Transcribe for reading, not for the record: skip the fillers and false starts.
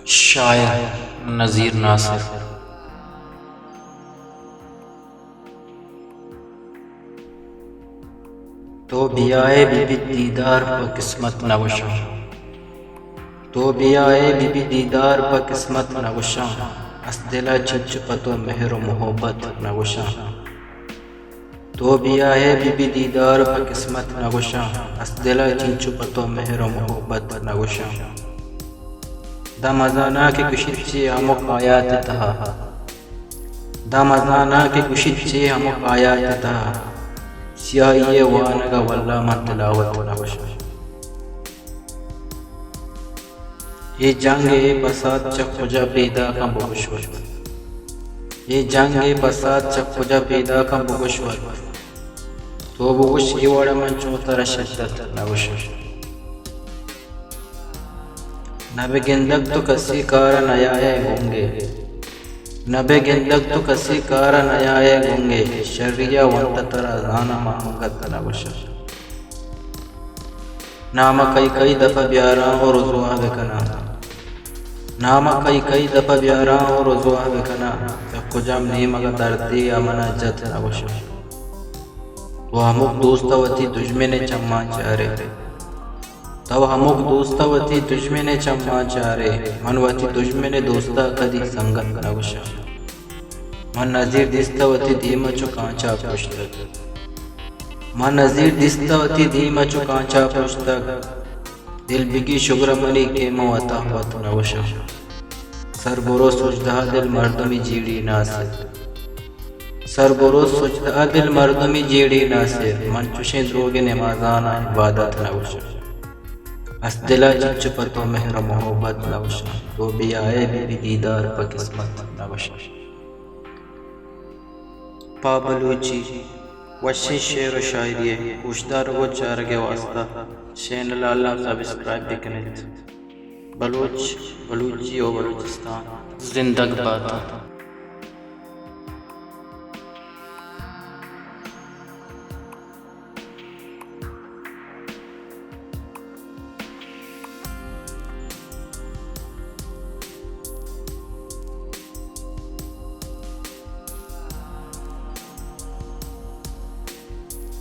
शायर नज़ीर नासिर। तो भी आए बीबी दीदार पर किस्मत नवशा, तो भी आए बीबी दीदार पर किस्मत नवशा, अस दिला चिच पतो मेहर मोहब्बत नवशा। तो भी आए बीबी दीदार पर किस्मत नवशा, अस दिला चिंचु पतो मेहर मोहब्बत नवशा। दमजाना के कुशिच्चे अमुक आयात तहा, दमजाना के कुशिच्चे अमुक आयात तहा, सियाहिए वानगा वल्ला मन तिलावत नवशा। ये जंगे बसात चखुजा पैदा का बुगुश्वर, ये जंगे बसात चखुजा पैदा का बुगुश्वर, तो बुगुश इवड़ मंचो तरह शद्दत नवशा। नबे गिंदक तो कसी कार नयाए होंगे, नबे गिंदक तो कसी कार नयाए होंगे, शर्रिया वंत तरा जाना मांगत नवशा। नाम कई दफा ब्यारा और रुजुआ बेकना, नाम कई दफा ब्यारा और रुजुआ बेकना, कुजम नी मग दर्दी अमना जत नवशा। तो अमुक दोस्तवती दुश्मने चम्मा चारे, तब हमुक दोस्तवती दुश्मने चम्मा चारे, मनवती दुश्मने दोस्ता कदी संगत नवशा। मन नज़ीर दिस्तवती धीम चुकांचा पुस्तक, मन नज़ीर दिस्तवती धीम चुकांचा पुस्तक, दिल बिगी शुग्र मनी के मवता वत नवशा। सर बोरो सुजदा दिल मर्दमी जीड़ी नासिर, सर बोरो सुजदा दिल मर्दमी जीड़ी नासिर, मन चुशे द्रोगे नमाजाना इबादत नवशा। अस दिला चिंच पतो मेहर मोहब्बत नवशा, तो भी आए बीबी दीदार पर किस्मत नवशा। पाबलूची वशी शेर व शायरी है, पूछता रहो चार के वास्ता, चैनल अल्लाह सब्सक्राइब भी करें। बलूची और बलूचिस्तान जिंदगी बात।